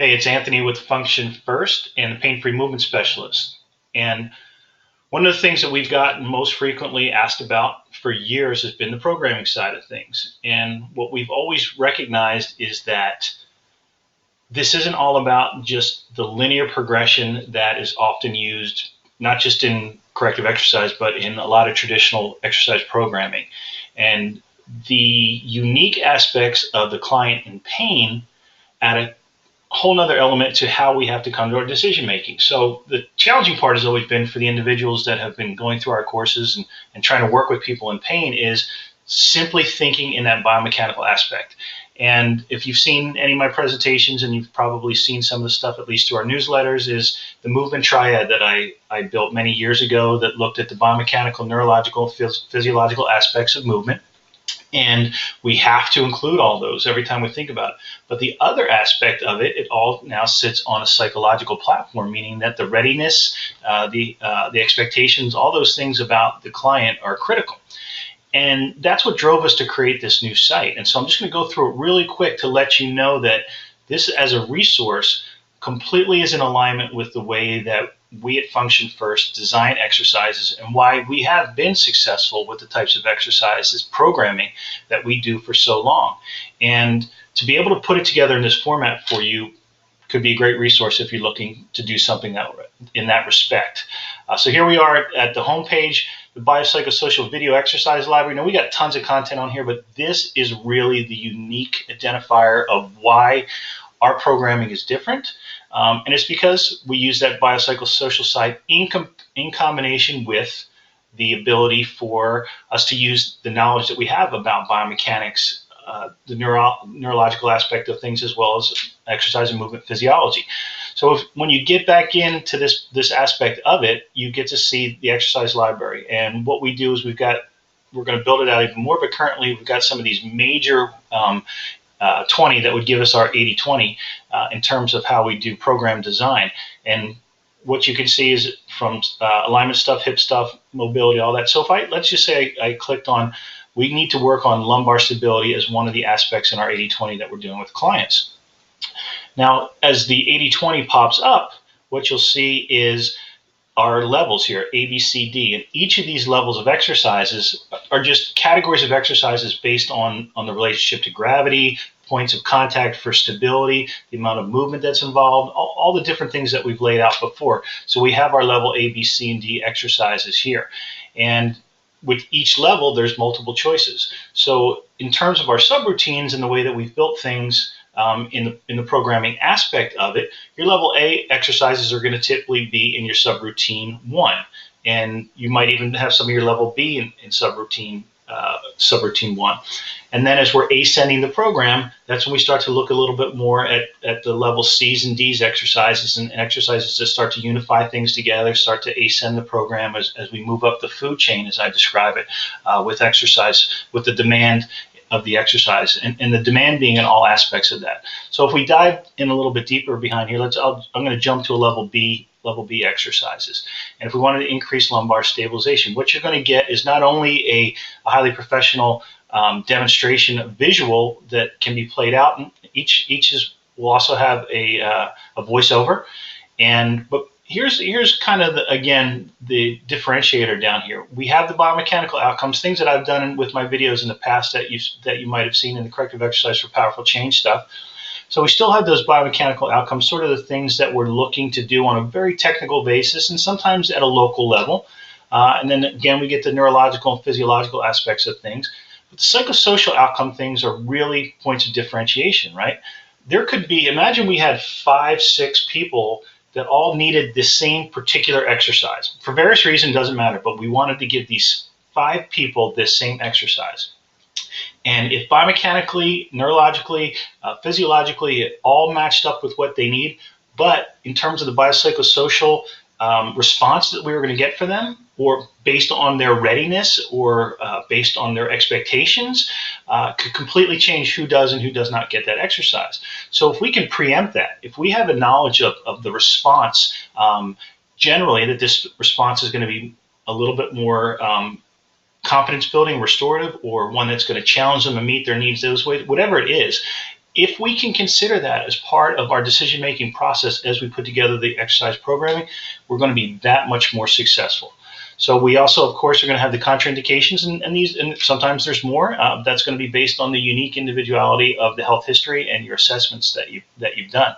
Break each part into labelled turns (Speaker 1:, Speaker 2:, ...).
Speaker 1: Hey, it's Anthony with Function First and the Pain Free Movement Specialist. And one of the things that we've gotten most frequently asked about for years has been the programming side of things. And what we've always recognized is that this isn't all about just the linear progression that is often used, not just in corrective exercise, but in a lot of traditional exercise programming. And the unique aspects of the client in pain add a whole nother element to how we have to come to our decision making. So the challenging part has always been for the individuals that have been going through our courses and trying to work with people in pain is simply thinking in that biomechanical aspect. And if you've seen any of my presentations, and you've probably seen some of the stuff, at least through our newsletters, is the movement triad that I built many years ago that looked at the biomechanical, neurological, physiological aspects of movement. And we have to include all those every time we think about it. But the other aspect of it, it all now sits on a psychological platform, meaning that the readiness, the expectations, all those things about the client are critical. And that's what drove us to create this new site. And so I'm just going to go through it really quick to let you know that this as a resource completely is in alignment with the way that we at Function First design exercises and why we have been successful with the types of exercises programming that we do for so long. And to be able to put it together in this format for you could be a great resource if you're looking to do something that in that respect. So here we are at the homepage, the Biopsychosocial Video Exercise Library. Now we got tons of content on here, but this is really the unique identifier of why our programming is different. And it's because we use that biopsychosocial side in combination with the ability for us to use the knowledge that we have about biomechanics, the neurological aspect of things, as well as exercise and movement physiology. So when you get back into this aspect of it, you get to see the exercise library. And what we do is we're going to build it out even more, but currently we've got some of these major 20 that would give us our 80-20 in terms of how we do program design. And what you can see is from alignment stuff, hip stuff, mobility, all that. So let's just say I clicked on, we need to work on lumbar stability as one of the aspects in our 80-20 that we're doing with clients. Now, as the 80-20 pops up, what you'll see is our levels here, A, B, C, D, and each of these levels of exercises are just categories of exercises based on the relationship to gravity, points of contact for stability, the amount of movement that's involved, all the different things that we've laid out before. So we have our level A, B, C, and D exercises here. And with each level, there's multiple choices. So in terms of our subroutines and the way that we've built things, in the programming aspect of it, your level A exercises are going to typically be in your subroutine 1, and you might even have some of your level B in subroutine 1. And then as we're ascending the program, that's when we start to look a little bit more at the level C's and D's exercises and exercises that start to unify things together, start to ascend the program as we move up the food chain, as I describe it, with exercise, with the demand of the exercise, and the demand being in all aspects of that. So if we dive in a little bit deeper behind here, I'm going to jump to a level B exercises. And if we wanted to increase lumbar stabilization, what you're going to get is not only a highly professional demonstration of visual that can be played out, and each will also have a voiceover, but here's kind of, again, the differentiator down here. We have the biomechanical outcomes, things that I've done with my videos in the past that you might have seen in the corrective exercise for powerful change stuff. So we still have those biomechanical outcomes, sort of the things that we're looking to do on a very technical basis and sometimes at a local level. And then again, we get the neurological and physiological aspects of things. But the psychosocial outcome things are really points of differentiation, right? There could be, imagine we had 5, 6 people that all needed the same particular exercise. For various reasons, doesn't matter, but we wanted to give these 5 people this same exercise. And if biomechanically, neurologically, physiologically, it all matched up with what they need, but in terms of the biopsychosocial response that we were going to get for them, or based on their readiness, or based on their expectations, could completely change who does and who does not get that exercise. So if we can preempt that, if we have a knowledge of the response, generally that this response is going to be a little bit more confidence building, restorative, or one that's going to challenge them and meet their needs those ways, whatever it is, if we can consider that as part of our decision-making process as we put together the exercise programming, we're going to be that much more successful. So we also, of course, are going to have the contraindications, and sometimes there's more. That's going to be based on the unique individuality of the health history and your assessments that you've done.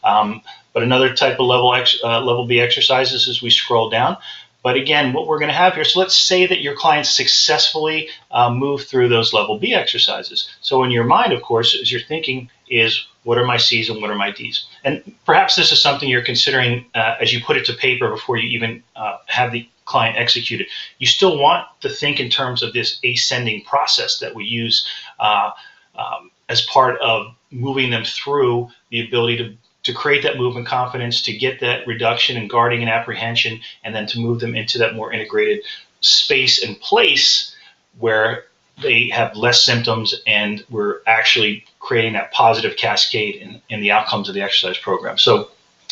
Speaker 1: But another type of level B exercises as we scroll down. But again, what we're going to have here, so let's say that your clients successfully move through those level B exercises. So in your mind, of course, as you're thinking is, what are my C's and what are my D's? And perhaps this is something you're considering as you put it to paper before you even have the client execute it. You still want to think in terms of this ascending process that we use as part of moving them through the ability to create that movement confidence, to get that reduction in guarding and apprehension, and then to move them into that more integrated space and place where they have less symptoms and we're actually creating that positive cascade in the outcomes of the exercise program. So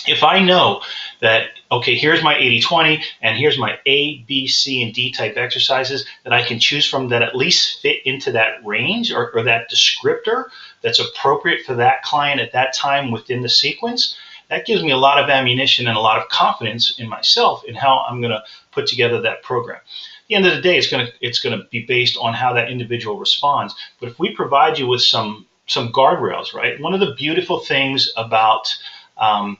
Speaker 1: if I know that, okay, here's my 80-20 and here's my A, B, C, and D type exercises that I can choose from that at least fit into that range or that descriptor that's appropriate for that client at that time within the sequence, that gives me a lot of ammunition and a lot of confidence in myself in how I'm going to put together that program. At the end of the day, it's going to be based on how that individual responds. But if we provide you with some guardrails, right? One of the beautiful things about the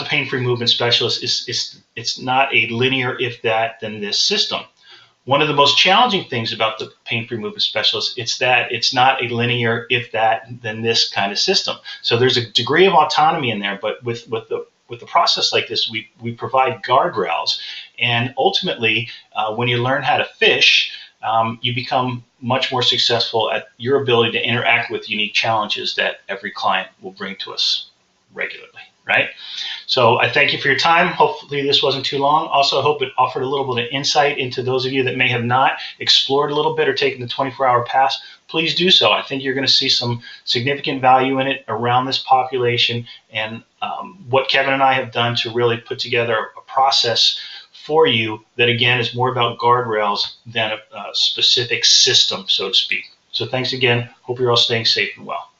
Speaker 1: pain-free movement specialist is it's not a linear if that then this system. One of the most challenging things about the pain-free movement specialist is that it's not a linear if that then this kind of system. So there's a degree of autonomy in there, but with the process like this, we provide guardrails, and ultimately when you learn how to fish, you become much more successful at your ability to interact with unique challenges that every client will bring to us regularly. Right? So I thank you for your time. Hopefully this wasn't too long. Also, I hope it offered a little bit of insight into those of you that may have not explored a little bit or taken the 24-hour pass. Please do so. I think you're going to see some significant value in it around this population, and what Kevin and I have done to really put together a process for you that, again, is more about guardrails than a specific system, so to speak. So thanks again. Hope you're all staying safe and well.